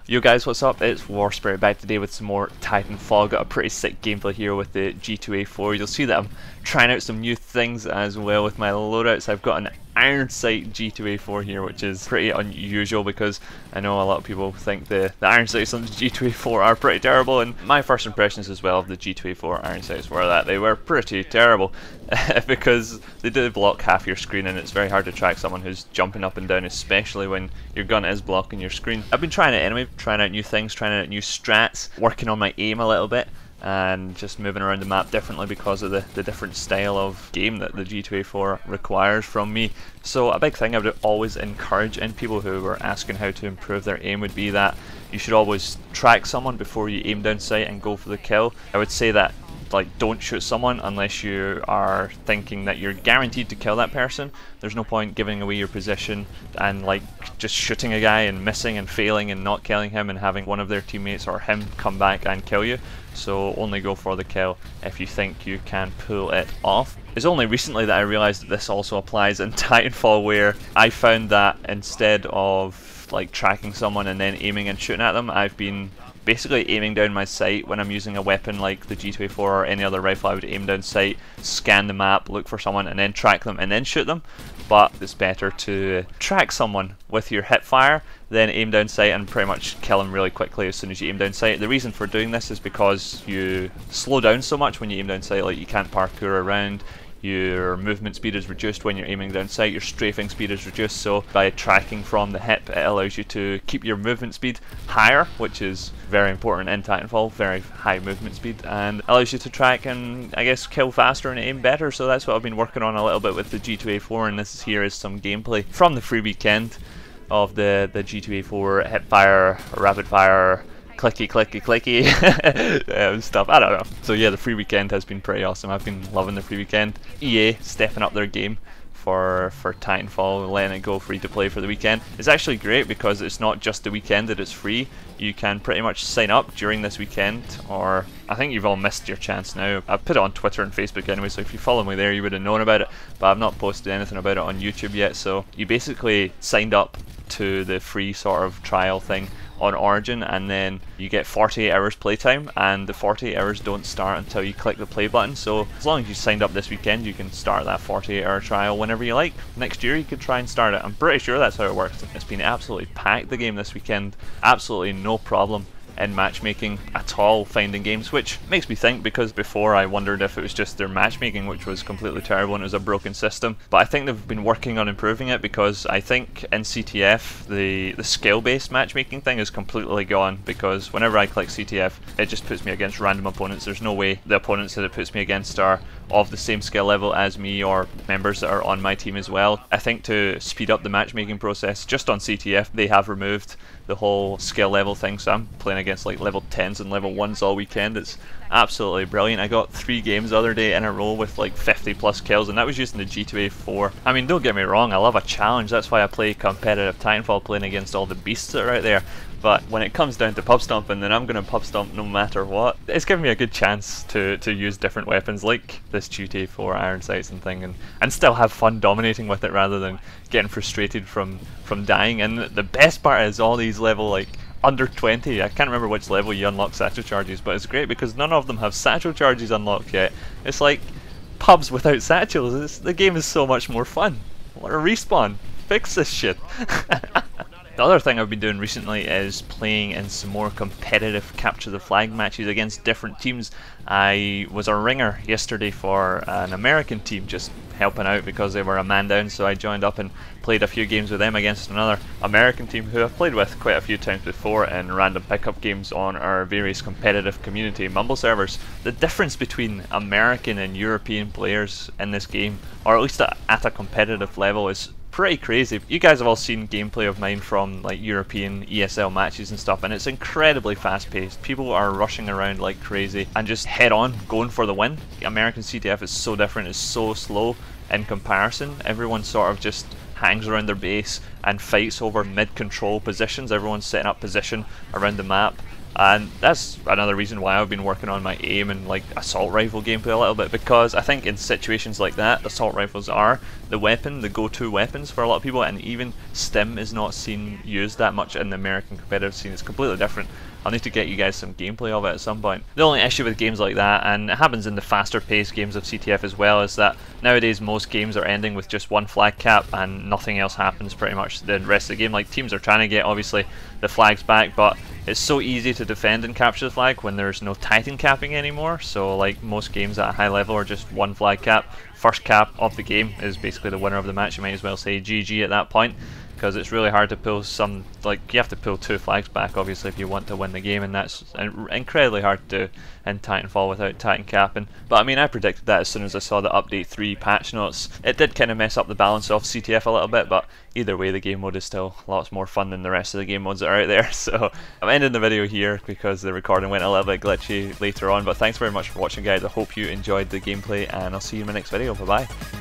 Yo guys, what's up? It's WarSpirit back today with some more Titanfall. Got a pretty sick gameplay here with the G2A4. You'll see that I'm trying out some new things as well with my loadouts. I've got an iron sight G2A4 here, which is pretty unusual because I know a lot of people think the iron sights on the G2A4 are pretty terrible, and my first impressions as well of the G2A4 iron sights were that they were pretty terrible because they do block half your screen and it's very hard to track someone who's jumping up and down, especially when your gun is blocking your screen. I've been trying it anyway, trying out new things, trying out new strats, working on my aim a little bit, and just moving around the map differently because of the different style of game that the G2A4 requires from me. So a big thing I would always encourage in people who were asking how to improve their aim would be that you should always track someone before you aim down sight and go for the kill. I would say that don't shoot someone unless you are thinking that you're guaranteed to kill that person. There's no point giving away your position and just shooting a guy and missing and failing and not killing him and having one of their teammates or him come back and kill you. So only go for the kill if you think you can pull it off. It's only recently that I realized that this also applies in Titanfall, where I found that instead of tracking someone and then aiming and shooting at them, I've been basically aiming down my sight when I'm using a weapon like the G2A4 or any other rifle. I would aim down sight, scan the map, look for someone and then track them and then shoot them. But it's better to track someone with your hip fire, then aim down sight and pretty much kill them really quickly as soon as you aim down sight. The reason for doing this is because you slow down so much when you aim down sight, you can't parkour around. Your movement speed is reduced when you're aiming down sight, your strafing speed is reduced, so by tracking from the hip it allows you to keep your movement speed higher, which is very important in Titanfall, very high movement speed, and allows you to track and I guess kill faster and aim better. So that's what I've been working on a little bit with the G2A4, and this here is some gameplay from the free weekend of the G2A4 hip fire, rapid fire, clicky stuff. I don't know. So yeah, the free weekend has been pretty awesome. I've been loving the free weekend. EA stepping up their game for Titanfall, letting it go free to play for the weekend. It's actually great because it's not just the weekend that it's free. You can pretty much sign up during this weekend, or I think you've all missed your chance now. I've put it on Twitter and Facebook anyway, so if you follow me there you would have known about it, but I've not posted anything about it on YouTube yet. So you basically signed up to the free sort of trial thing on Origin, and then you get 48 hours playtime, and the 48 hours don't start until you click the play button. So as long as you signed up this weekend, you can start that 48-hour trial whenever you like. Next year you could try and start it. I'm pretty sure that's how it works. It's been absolutely packed, the game this weekend. Absolutely no problem in matchmaking at all finding games, which makes me think, because before I wondered if it was just their matchmaking, which was completely terrible and it was a broken system, but I think they've been working on improving it, because I think in CTF the skill based matchmaking thing is completely gone, because whenever I click CTF it just puts me against random opponents. There's no way the opponents that it puts me against are of the same skill level as me or members that are on my team as well. I think to speed up the matchmaking process, just on CTF they have removed the whole skill level thing, so I'm playing against level 10s and level 1s all weekend. It's absolutely brilliant. I got 3 games the other day in a row with 50 plus kills, and that was using the G2A4. I mean, don't get me wrong, I love a challenge, that's why I play competitive Titanfall, playing against all the beasts that are out there. But when it comes down to pub stomping, then I'm going to pub stomp no matter what. It's given me a good chance to use different weapons like this G2A4 iron sights and thing, and still have fun dominating with it rather than getting frustrated from dying. And the best part is all these level under 20, I can't remember which level you unlock satchel charges, but it's great because none of them have satchel charges unlocked yet. It's like pubs without satchels. The game is so much more fun. What a respawn. Fix this shit. The other thing I've been doing recently is playing in some more competitive capture the flag matches against different teams. I was a ringer yesterday for an American team, just helping out because they were a man down, so I joined up and played a few games with them against another American team who I've played with quite a few times before in random pickup games on our various competitive community Mumble servers. The difference between American and European players in this game, or at least at a competitive level, is pretty crazy. You guys have all seen gameplay of mine from European ESL matches and stuff, and it's incredibly fast paced. People are rushing around like crazy and just head on going for the win. American CTF is so different, it's so slow in comparison. Everyone sort of just hangs around their base and fights over mid control positions. Everyone's setting up position around the map And that's another reason why I've been working on my aim and like assault rifle gameplay a little bit, because I think in situations like that, assault rifles are the weapon, the go-to weapons for a lot of people, and even stim is not seen used that much in the American competitive scene. It's completely different. I'll need to get you guys some gameplay of it at some point. The only issue with games like that, and it happens in the faster paced games of CTF as well, is that nowadays most games are ending with just one flag cap and nothing else happens pretty much the rest of the game. Like, teams are trying to get obviously the flags back, but it's so easy to defend and capture the flag when there's no Titan capping anymore. So like most games at a high level are just one flag cap. First cap of the game is basically the winner of the match. You might as well say GG at that point, because it's really hard to pull some, like, you have to pull 2 flags back obviously if you want to win the game, and that's incredibly hard to do in Titanfall without Titan capping. But I mean, I predicted that as soon as I saw the update 3 patch notes. It did kind of mess up the balance of CTF a little bit, but either way the game mode is still lots more fun than the rest of the game modes that are out there. So I'm ending the video here because the recording went a little bit glitchy later on, but thanks very much for watching, guys. I hope you enjoyed the gameplay, and I'll see you in my next video. Bye bye.